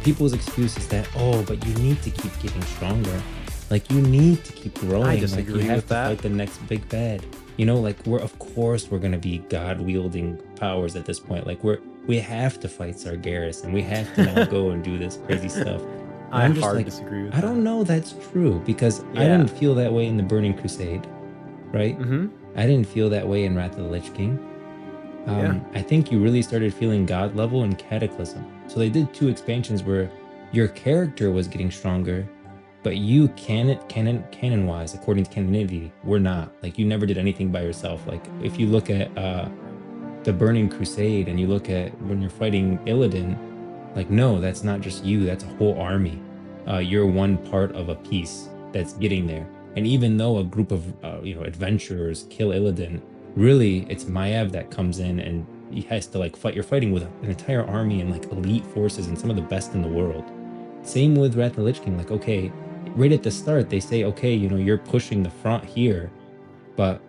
people's excuse is that, oh, but you need to keep getting stronger. Like, you need to keep growing. I Like, disagree you have with to that. fight the next big bad. You know, like, of course we're gonna be God wielding powers at this point. Like, we have to fight Sargeras, and we have to now go and do this crazy stuff. And I I'm just hard like, disagree with I that. don't know that's true, because I Yeah. didn't feel that way in the Burning Crusade, right? Mm-hmm. I didn't feel that way in Wrath of the Lich King. Yeah. I think you really started feeling God level in Cataclysm. So they did 2 expansions where your character was getting stronger, but you canon wise, according to canonity, were not. Like, you never did anything by yourself. Like, if you look at the Burning Crusade and you look at when you're fighting Illidan, like, no, that's not just you, that's a whole army. You're one part of a piece that's getting there. And even though a group of adventurers kill Illidan, really it's Maiev that comes in and he has to like fight. You're fighting with an entire army and like elite forces and some of the best in the world. Same with Wrath of the Lich King. Like, okay, right at the start they say, okay, you're pushing the front here, but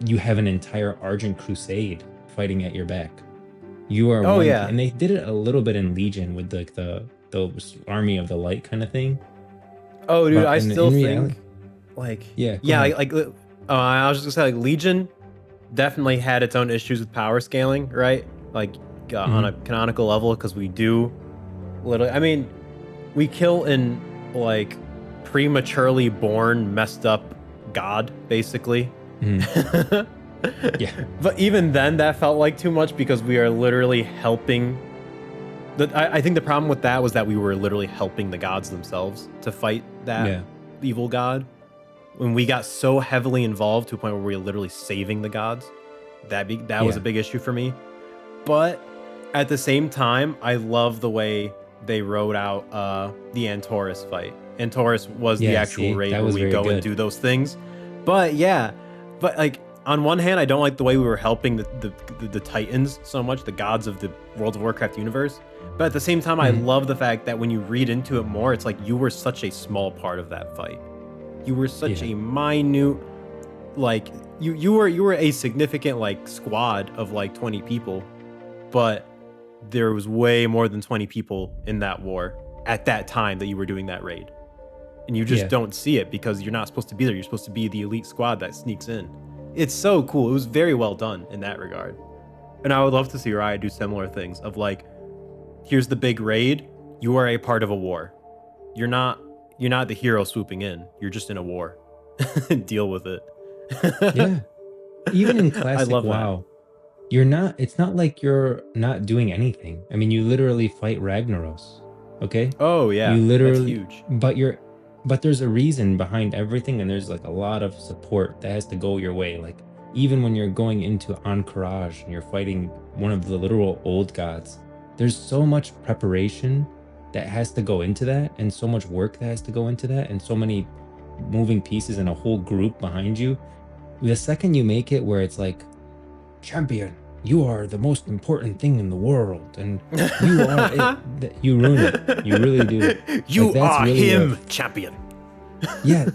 you have an entire Argent Crusade fighting at your back. You are Oh one, yeah. and they did it a little bit in Legion with like the Army of the Light kind of thing. Oh dude, But I still think reality, like yeah, go yeah, ahead. I was just gonna say like Legion definitely had its own issues with power scaling, right? Like on a canonical level, because we do literally, I mean, we kill in like prematurely born, messed up god, basically. Yeah. But even then, that felt like too much because we are literally helping. I think the problem with that was that we were literally helping the gods themselves to fight that evil god. When we got so heavily involved to a point where we were literally saving the gods, that was a big issue for me. But at the same time, I love the way they wrote out the Antorus fight. Antorus was the actual raid where we go and do those things. But like on one hand, I don't like the way we were helping the Titans so much, the gods of the World of Warcraft universe. But at the same time, I love the fact that when you read into it more, it's like you were such a small part of that fight. You were such a minute, like you were a significant like squad of like 20 people, but there was way more than 20 people in that war at that time that you were doing that raid. And you just don't see it because you're not supposed to be there. You're supposed to be the elite squad that sneaks in. It's so cool. It was very well done in that regard. And I would love to see Riot do similar things of like, here's the big raid. You are a part of a war. You're not the hero swooping in. You're just in a war. Deal with it. Yeah. Even in classic WoW, it's not like you're not doing anything. I mean, you literally fight Ragnaros. Okay? Oh yeah. You literally, that's huge. but there's a reason behind everything, and there's like a lot of support that has to go your way. Like, even when you're going into Ahn'Qiraj and you're fighting one of the literal old gods, there's so much preparation that has to go into that, and so much work that has to go into that, and so many moving pieces and a whole group behind you. The second you make it where it's like, champion, you are the most important thing in the world, and you are it, you ruin it. You really do. You are really him, champion. Yeah,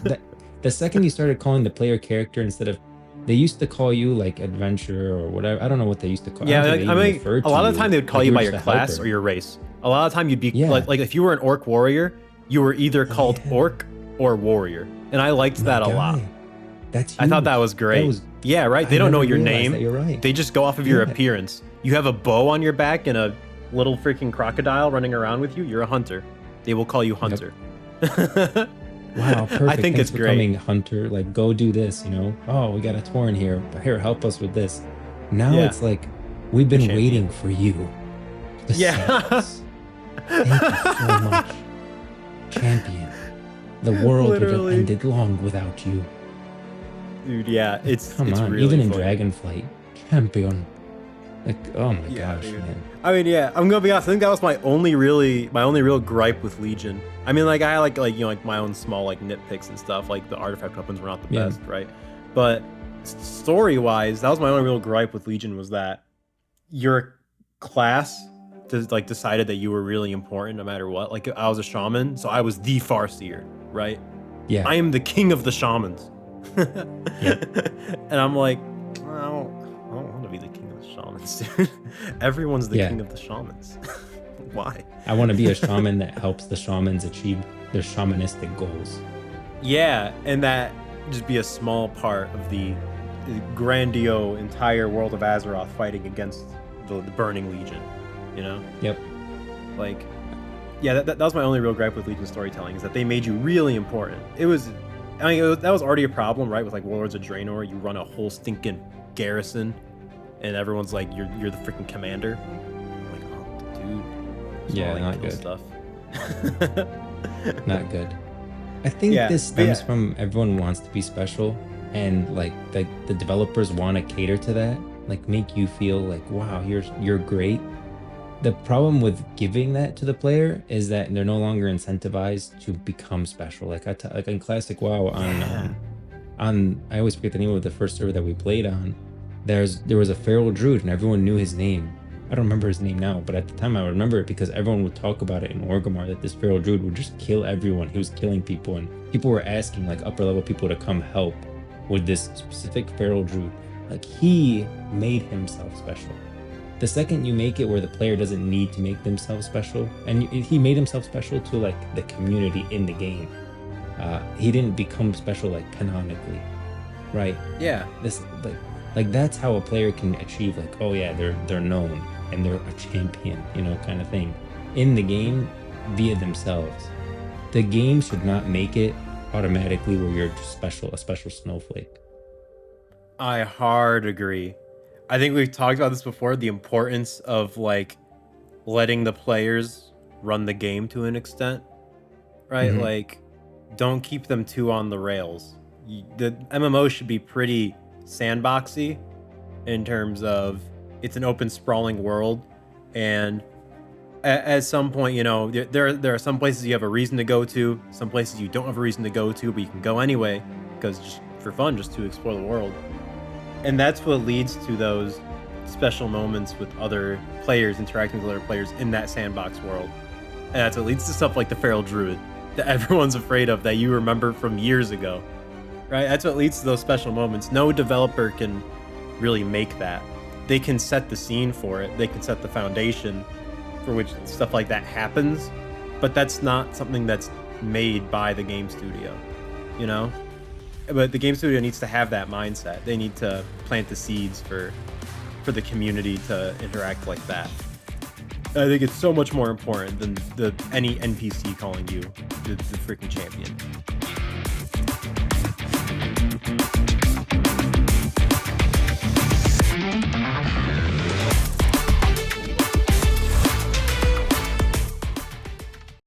the second you started calling the player character instead of, they used to call you like adventurer or whatever. I don't know what they used to call. Yeah, I mean, a lot of the time they would call you by your class or your race. A lot of the time you'd be like if you were an orc warrior, you were either called orc or warrior, and I liked that a lot. That's huge. I thought that was great. Yeah, right. They don't know your name. You're right. They just go off of your appearance. You have a bow on your back and a little freaking crocodile running around with you. You're a hunter. They will call you hunter. Yep. Wow, perfect. I think Thanks it's for great. Coming, hunter. Like, go do this. Oh, we got a Tauren here. Here, help us with this. Now it's like, we've been waiting for you. Thank you so much, champion. The world would have ended long without you. Dude, yeah, come on. Really even in funny. Dragonflight, champion. Like, oh my gosh, dude. man. I mean, yeah, I'm gonna be honest. I think that was my only real gripe with Legion. I mean, like, I had like my own small like nitpicks and stuff. Like the artifact weapons were not the best, right? But story-wise, that was my only real gripe with Legion, was that your class decided that you were really important no matter what. Like, I was a shaman, so I was the Farseer, right? Yeah. I am the king of the shamans. And I'm like, I don't want to be the king of the shamans, dude. Everyone's the king of the shamans. Why? I want to be a shaman that helps the shamans achieve their shamanistic goals. Yeah, and that just be a small part of the grandiose entire world of Azeroth fighting against the Burning Legion, you know? Yep. Like, yeah, that was my only real gripe with Legion storytelling, is that they made you really important. It was, that was already a problem, right? With like Warlords of Draenor, you run a whole stinking garrison, and everyone's like, you're the freaking commander. I'm like, oh, dude. Yeah, like, not good. Stuff. Not good. I think this stems from everyone wants to be special, and like the developers want to cater to that, like make you feel like, wow, you're great. The problem with giving that to the player is that they're no longer incentivized to become special. Like like in Classic WoW on I always forget the name of the first server that we played on. There was a feral druid and everyone knew his name. I don't remember his name now, but at the time I remember it because everyone would talk about it in Orgrimmar, that this feral druid would just kill everyone. He was killing people, and people were asking like upper level people to come help with this specific feral druid. Like, he made himself special. The second you make it where the player doesn't need to make themselves special, and he made himself special to like the community in the game. He didn't become special like canonically, right? Yeah. This like that's how a player can achieve like, oh yeah, they're known and they're a champion, you know, kind of thing in the game via themselves. The game should not make it automatically where you're just a special snowflake. I hard agree. I think we've talked about this before, the importance of like letting the players run the game to an extent, right? Mm-hmm. Like, don't keep them too on the rails. The MMO should be pretty sandboxy in terms of it's an open sprawling world, and at some point, you know, there are some places you have a reason to go to, some places you don't have a reason to go to, but you can go anyway because just for fun, just to explore the world. And that's what leads to those special moments with other players, interacting with other players in that sandbox world. And that's what leads to stuff like the Feral Druid that everyone's afraid of, that you remember from years ago, right? That's what leads to those special moments. No developer can really make that. They can set the scene for it. They can set the foundation for which stuff like that happens, but that's not something that's made by the game studio, you know? But the game studio needs to have that mindset. They need to plant the seeds for the community to interact like that. I think it's so much more important than any NPC calling you the freaking champion.